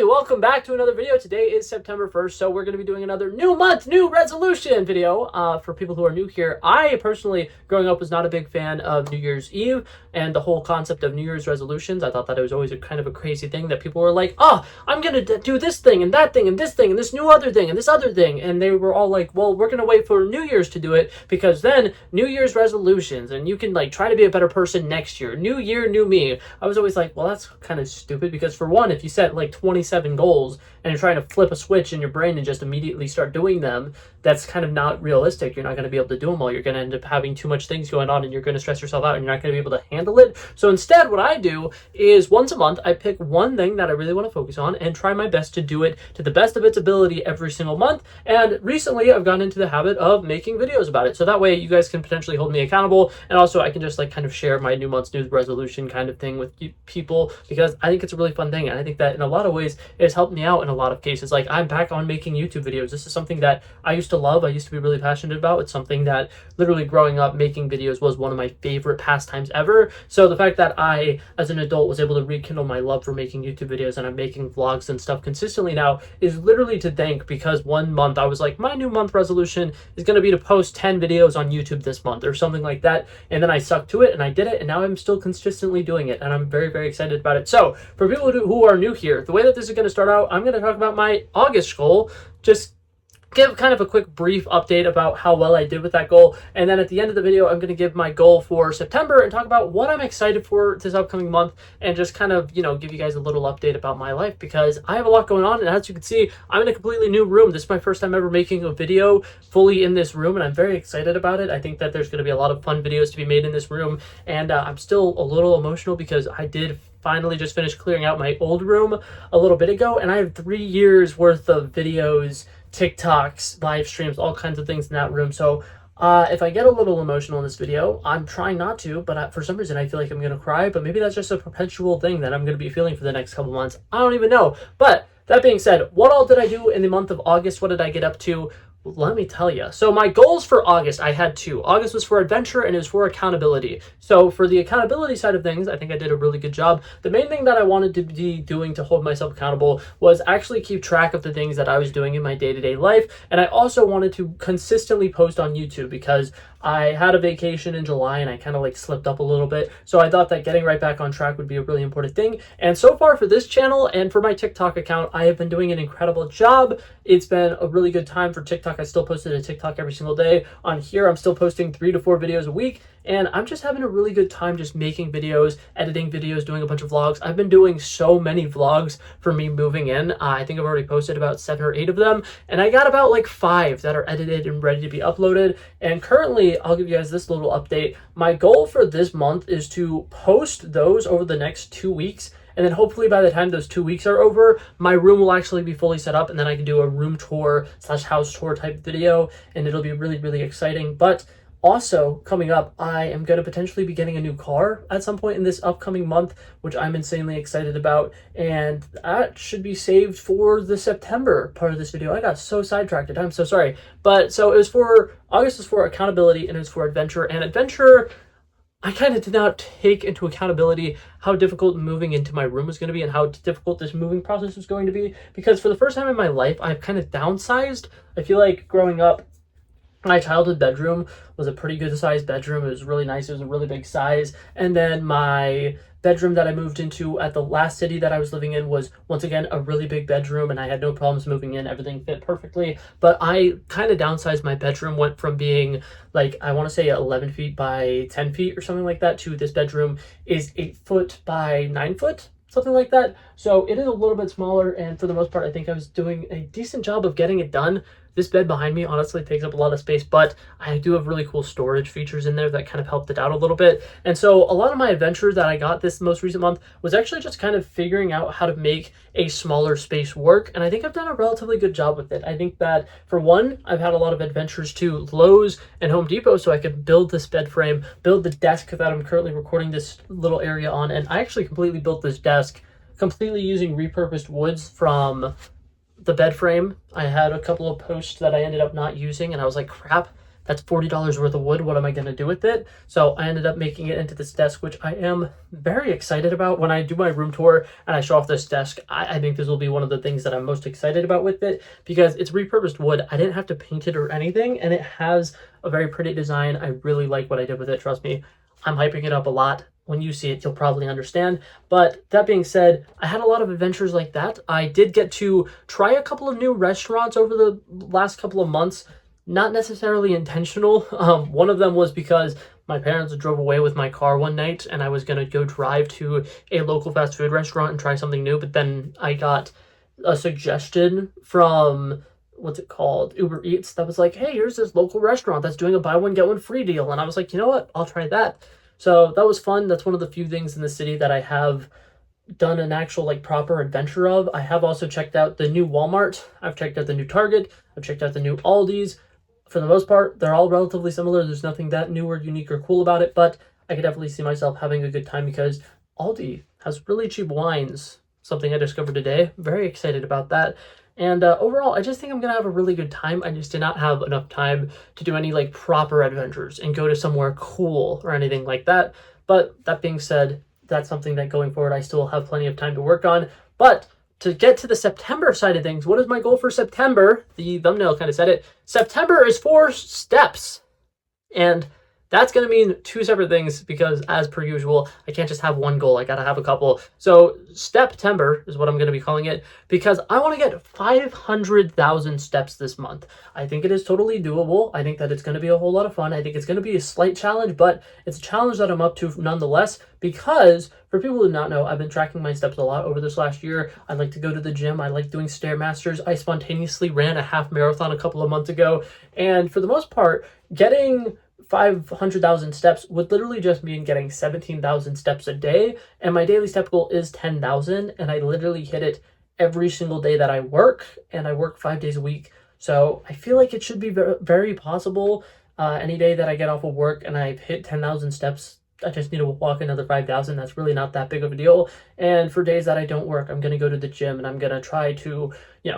everybody, welcome back to another video. Today is September 1st, so we're going to be doing another new month, new resolution video. For people who are new here, I personally, growing up, was not a big fan of New Year's Eve and the whole concept of New Year's resolutions. I thought that it was always a kind of a crazy thing that people were like, oh, I'm going to do this thing and that thing and this thing and this new other thing and this other thing. And they were all like, well, we're going to wait for New Year's to do it because then New Year's resolutions and you can like try to be a better person next year. New year, new me. I was always like, well, that's kind of stupid because for one, if you set like 27 goals and you're trying to flip a switch in your brain and just immediately start doing them, that's kind of not realistic. You're not going to be able to do them all. You're going to end up having too much things going on and you're going to stress yourself out and you're not going to be able to handle it. So instead, what I do is once a month, I pick one thing that I really want to focus on and try my best to do it to the best of its ability every single month. And recently, I've gotten into the habit of making videos about it. So that way you guys can potentially hold me accountable. And also I can just like kind of share my new month's new resolution kind of thing with people because I think it's a really fun thing. And I think that in a lot of ways, it has helped me out in a lot of cases. Like I'm back on making YouTube videos. This is something that I used to love. I used to be really passionate about. It's something that literally growing up making videos was one of my favorite pastimes ever. So the fact that I, as an adult, was able to rekindle my love for making YouTube videos and I'm making vlogs and stuff consistently now is literally to thank, because one month I was like, my new month resolution is going to be to post 10 videos on YouTube this month or something like that. And then I stuck to it and I did it and now I'm still consistently doing it and I'm very, very excited about it. So for people who are new here, the way that this is going to start out, I'm going to talk about my August goal, just give kind of a quick brief update about how well I did with that goal. And then at the end of the video, I'm going to give my goal for September and talk about what I'm excited for this upcoming month and just kind of, you know, give you guys a little update about my life because I have a lot going on. And as you can see, I'm in a completely new room. This is my first time ever making a video fully in this room and I'm very excited about it. I think that there's going to be a lot of fun videos to be made in this room. And I'm still a little emotional because I did finally just finished clearing out my old room a little bit ago. And I have 3 years worth of videos, TikToks, live streams, all kinds of things in that room. So if I get a little emotional in this video, I'm trying not to, but for some reason I feel like I'm going to cry, but maybe that's just a perpetual thing that I'm going to be feeling for the next couple months. I don't even know. But that being said, what all did I do in the month of August? What did I get up to? Let me tell you. So my goals for August, I had two. August was for adventure and it was for accountability. So for the accountability side of things, I think I did a really good job. The main thing that I wanted to be doing to hold myself accountable was actually keep track of the things that I was doing in my day-to-day life. And I also wanted to consistently post on YouTube because I had a vacation in July and I kind of like slipped up a little bit. So I thought that getting right back on track would be a really important thing. And so far for this channel and for my TikTok account, I have been doing an incredible job. It's been a really good time for TikTok. I still posted a TikTok every single day. On here, I'm still posting 3 to 4 videos a week. And I'm just having a really good time just making videos, editing videos, doing a bunch of vlogs. I've been doing so many vlogs for me moving in. I think I've already posted about 7 or 8 of them. And I got about like 5 that are edited and ready to be uploaded. And currently, I'll give you guys this little update. My goal for this month is to post those over the next 2 weeks. And then hopefully by the time those 2 weeks are over, my room will actually be fully set up and then I can do a room tour / house tour type video and it'll be really, really exciting. But also coming up, I am going to potentially be getting a new car at some point in this upcoming month, which I'm insanely excited about. And that should be saved for the September part of this video. I got so sidetracked. I'm so sorry. But so it was for August was for accountability and it was for adventure. And adventure, I kind of did not take into accountability how difficult moving into my room was going to be and how difficult this moving process was going to be. Because for the first time in my life, I've kind of downsized. I feel like growing up, my childhood bedroom was a pretty good sized bedroom. It was really nice. It was a really big size. And then my bedroom that I moved into at the last city that I was living in was once again a really big bedroom and I had no problems moving in. Everything fit perfectly. But I kind of downsized my bedroom, went from being like, I want to say 11 feet by 10 feet or something like that to this bedroom is 8 foot by 9 foot. Something like that. So it is a little bit smaller and for the most part, I think I was doing a decent job of getting it done. This bed behind me honestly takes up a lot of space, but I do have really cool storage features in there that kind of helped it out a little bit. And so a lot of my adventures that I got this most recent month was actually just kind of figuring out how to make a smaller space work. And I think I've done a relatively good job with it. I think that for one, I've had a lot of adventures to Lowe's and Home Depot so I could build this bed frame, build the desk that I'm currently recording this little area on. And I actually completely built this desk completely using repurposed woods from the bed frame. I had a couple of posts that I ended up not using and I was like, crap, that's $40 worth of wood. What am I going to do with it? So I ended up making it into this desk, which I am very excited about. When I do my room tour and I show off this desk, I think this will be one of the things that I'm most excited about with it, because it's repurposed wood. I didn't have to paint it or anything, and it has a very pretty design. I really like what I did with it. Trust me, I'm hyping it up a lot. When you see it, you'll probably understand. But that being said, I had a lot of adventures like that. I did get to try a couple of new restaurants over the last couple of months. Not necessarily intentional. One of them was because my parents drove away with my car one night and I was going to go drive to a local fast food restaurant and try something new. But then I got a suggestion from, what's it called, Uber Eats, that was like, hey, here's this local restaurant that's doing a buy one, get one free deal. And I was like, you know what? I'll try that. So that was fun. That's one of the few things in the city that I have done an actual like proper adventure of. I have also checked out the new Walmart. I've checked out the new Target. I've checked out the new Aldi's. For the most part, they're all relatively similar. There's nothing that new or unique or cool about it, but I could definitely see myself having a good time because Aldi has really cheap wines, something I discovered today. Very excited about that. And overall, I just think I'm going to have a really good time. I just did not have enough time to do any like proper adventures and go to somewhere cool or anything like that. But that being said, that's something that going forward, I still have plenty of time to work on. But to get to the September side of things, what is my goal for September? The thumbnail kind of said it. September is 4 steps. And that's going to mean 2 separate things because, as per usual, I can't just have one goal. I got to have a couple. So Steptember is what I'm going to be calling it because I want to get 500,000 steps this month. I think it is totally doable. I think that it's going to be a whole lot of fun. I think it's going to be a slight challenge, but it's a challenge that I'm up to nonetheless because, for people who do not know, I've been tracking my steps a lot over this last year. I like to go to the gym. I like doing Stairmasters. I spontaneously ran a half marathon a couple of months ago. And for the most part, getting 500,000 steps would literally just mean getting 17,000 steps a day, and my daily step goal is 10,000, and I literally hit it every single day that I work, and I work 5 days a week. So I feel like it should be very possible. Any day that I get off of work and I've hit 10,000 steps, I just need to walk another 5,000. That's really not that big of a deal. And for days that I don't work, I'm going to go to the gym and I'm going to try to,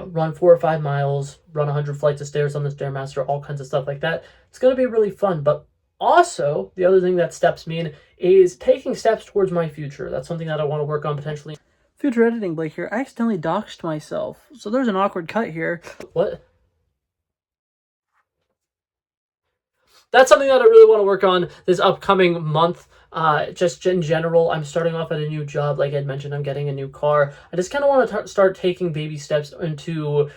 run 4 or 5 miles, run 100 flights of stairs on the Stairmaster, all kinds of stuff like that. It's going to be really fun. But also, the other thing that steps mean is taking steps towards my future. That's something that I want to work on potentially. Future editing, Blake here. I accidentally doxed myself. So there's an awkward cut here. What? That's something that I really want to work on this upcoming month. Just in general, I'm starting off at a new job. Like I had mentioned, I'm getting a new car. I just kind of want to start taking baby steps into,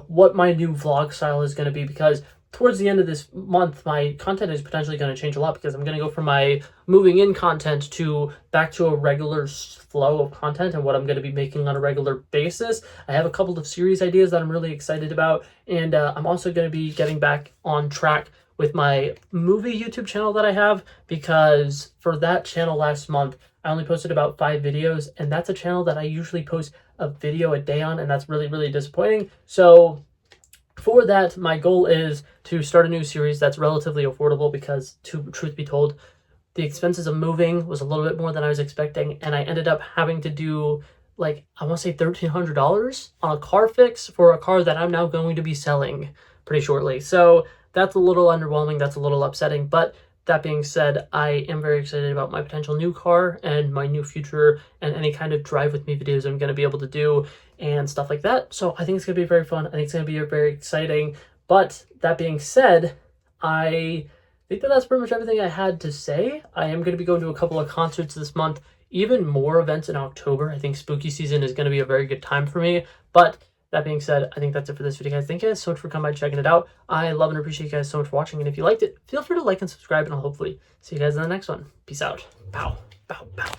what my new vlog style is going to be, because towards the end of this month, my content is potentially going to change a lot because I'm going to go from my moving in content to back to a regular flow of content and what I'm going to be making on a regular basis. I have a couple of series ideas that I'm really excited about, and I'm also going to be getting back on track with my movie YouTube channel that I have, because for that channel last month, I only posted about 5 videos, and that's a channel that I usually post a video a day on, and that's really, really disappointing. So for that, my goal is to start a new series that's relatively affordable because, truth be told, the expenses of moving was a little bit more than I was expecting, and I ended up having to do, I want to say $1,300 on a car fix for a car that I'm now going to be selling pretty shortly. So that's a little underwhelming. That's a little upsetting. But that being said, I am very excited about my potential new car and my new future and any kind of drive with me videos I'm going to be able to do and stuff like that. So I think it's going to be very fun. I think it's going to be very exciting. But that being said, I think that that's pretty much everything I had to say. I am going to be going to a couple of concerts this month, even more events in October. I think spooky season is going to be a very good time for me. But that being said, I think that's it for this video, guys. Thank you guys so much for coming by and checking it out. I love and appreciate you guys so much for watching. And if you liked it, feel free to like and subscribe, and I'll hopefully see you guys in the next one. Peace out. Pow, pow, pow.